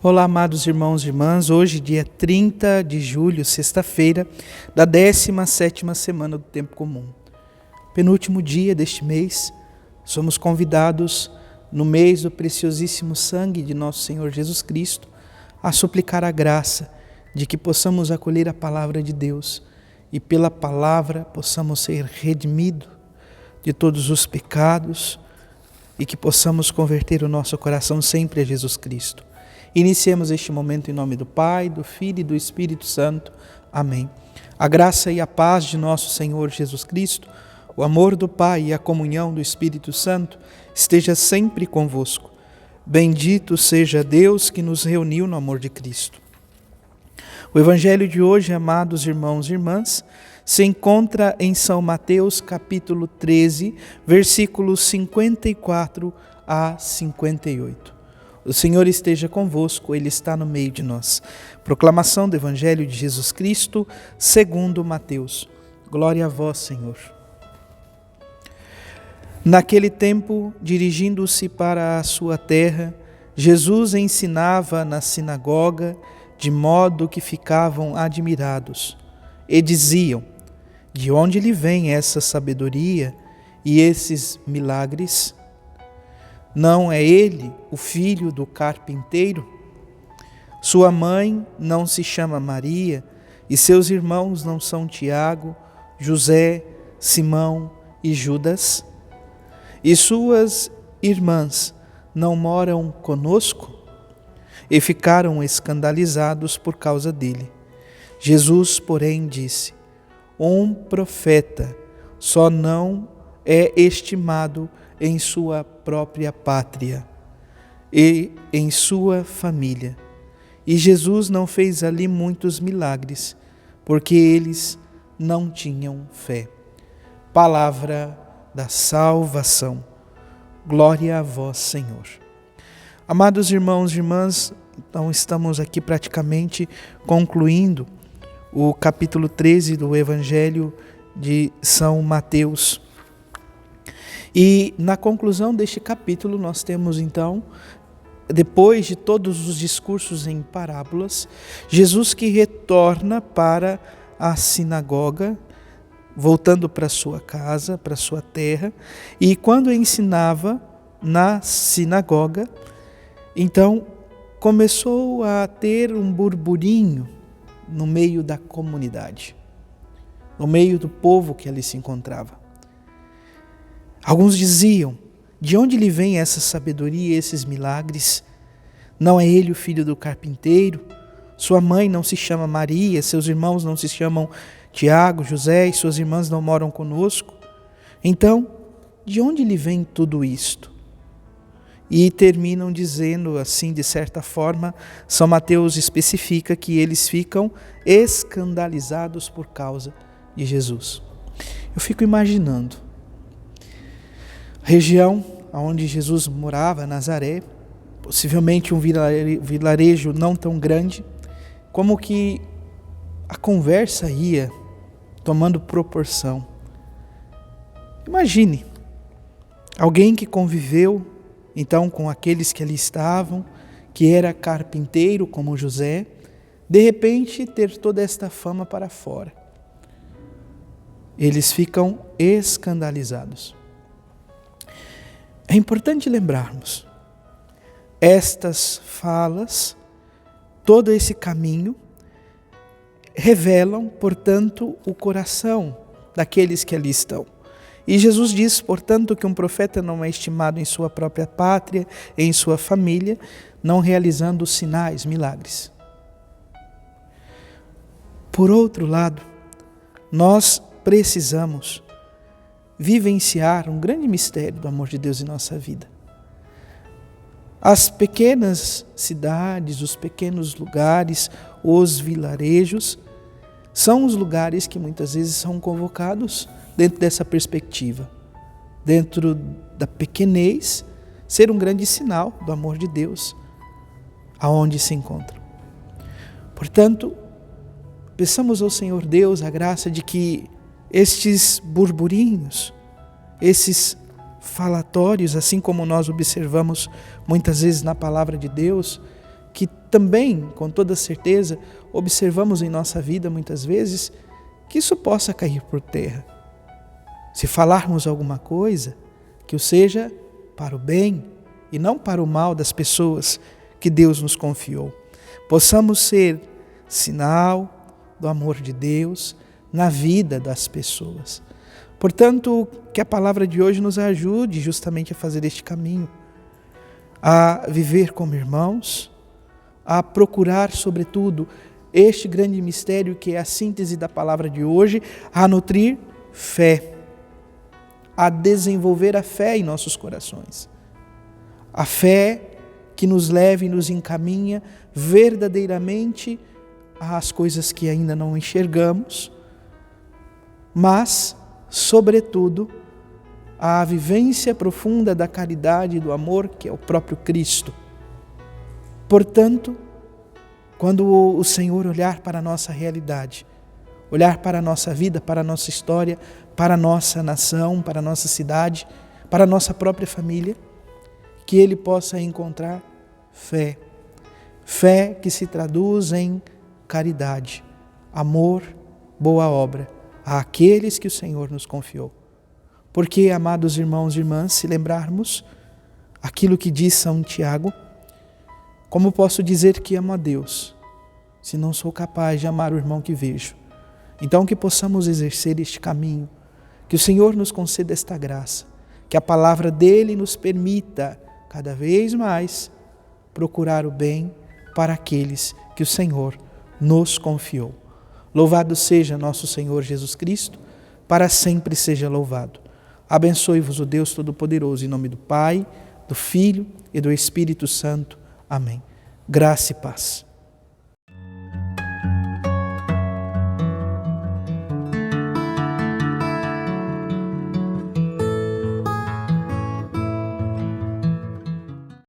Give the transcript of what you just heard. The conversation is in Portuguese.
Olá, amados irmãos e irmãs, hoje dia 30 de julho, sexta-feira, da 17ª semana do Tempo Comum. Penúltimo dia deste mês, somos convidados, no mês do preciosíssimo sangue de nosso Senhor Jesus Cristo, a suplicar a graça de que possamos acolher a palavra de Deus e pela palavra possamos ser redimidos de todos os pecados e que possamos converter o nosso coração sempre a Jesus Cristo. Iniciemos este momento em nome do Pai, do Filho e do Espírito Santo. Amém. A graça e a paz de nosso Senhor Jesus Cristo, o amor do Pai e a comunhão do Espírito Santo esteja sempre convosco. Bendito seja Deus que nos reuniu no amor de Cristo. O Evangelho de hoje, amados irmãos e irmãs, se encontra em São Mateus capítulo 13, versículos 54 a 58. O Senhor esteja convosco, Ele está no meio de nós. Proclamação do Evangelho de Jesus Cristo, segundo Mateus. Glória a vós, Senhor. Naquele tempo, dirigindo-se para a sua terra, Jesus ensinava na sinagoga, de modo que ficavam admirados, e diziam: de onde lhe vem essa sabedoria e esses milagres? Não é ele o filho do carpinteiro? Sua mãe não se chama Maria, e seus irmãos não são Tiago, José, Simão e Judas? E suas irmãs não moram conosco? E ficaram escandalizados por causa dele. Jesus, porém, disse: um profeta só não é estimado em sua própria pátria e em sua família. E Jesus não fez ali muitos milagres, porque eles não tinham fé. Palavra da salvação. Glória a vós, Senhor. Amados irmãos e irmãs, então estamos aqui praticamente concluindo o capítulo 13 do Evangelho de São Mateus. E na conclusão deste capítulo nós temos então, depois de todos os discursos em parábolas, Jesus que retorna para a sinagoga, voltando para sua casa, para sua terra, e quando ensinava na sinagoga, então começou a ter um burburinho no meio da comunidade, no meio do povo que ali se encontrava. Alguns diziam: de onde lhe vem essa sabedoria e esses milagres? Não é ele o filho do carpinteiro? Sua mãe não se chama Maria, seus irmãos não se chamam Tiago, José, e suas irmãs não moram conosco? Então, de onde lhe vem tudo isto? E terminam dizendo assim, de certa forma, São Mateus especifica que eles ficam escandalizados por causa de Jesus. Eu fico imaginando a região onde Jesus morava, Nazaré, possivelmente um vilarejo não tão grande, como que a conversa ia tomando proporção. Imagine, alguém que conviveu então com aqueles que ali estavam, que era carpinteiro como José, de repente ter toda esta fama para fora. Eles ficam escandalizados. É importante lembrarmos, estas falas, todo esse caminho, revelam, portanto, o coração daqueles que ali estão. E Jesus diz, portanto, que um profeta não é estimado em sua própria pátria, em sua família, não realizando sinais, milagres. Por outro lado, nós precisamos vivenciar um grande mistério do amor de Deus em nossa vida. As pequenas cidades, os pequenos lugares, os vilarejos, são os lugares que muitas vezes são convocados dentro dessa perspectiva, dentro da pequenez, ser um grande sinal do amor de Deus, aonde se encontra. Portanto, peçamos ao Senhor Deus a graça de que estes burburinhos, esses falatórios, assim como nós observamos muitas vezes na palavra de Deus, que também, com toda certeza, observamos em nossa vida muitas vezes, que isso possa cair por terra. Se falarmos alguma coisa, que o seja para o bem e não para o mal das pessoas que Deus nos confiou. Possamos ser sinal do amor de Deus na vida das pessoas. Portanto, que a palavra de hoje nos ajude justamente a fazer este caminho, a viver como irmãos, a procurar, sobretudo, este grande mistério que é a síntese da palavra de hoje, a nutrir fé, a desenvolver a fé em nossos corações. A fé que nos leva e nos encaminha verdadeiramente às coisas que ainda não enxergamos, mas, sobretudo, à vivência profunda da caridade e do amor, que é o próprio Cristo. Portanto, quando o Senhor olhar para a nossa realidade, olhar para a nossa vida, para a nossa história, para a nossa nação, para a nossa cidade, para a nossa própria família, que Ele possa encontrar fé. Fé que se traduz em caridade, amor, boa obra, àqueles que o Senhor nos confiou. Porque, amados irmãos e irmãs, se lembrarmos aquilo que diz São Tiago, como posso dizer que amo a Deus, se não sou capaz de amar o irmão que vejo? Então que possamos exercer este caminho, que o Senhor nos conceda esta graça, que a palavra dele nos permita cada vez mais procurar o bem para aqueles que o Senhor nos confiou. Louvado seja nosso Senhor Jesus Cristo, para sempre seja louvado. Abençoe-vos o Deus Todo-Poderoso, em nome do Pai, do Filho e do Espírito Santo. Amém. Graça e paz.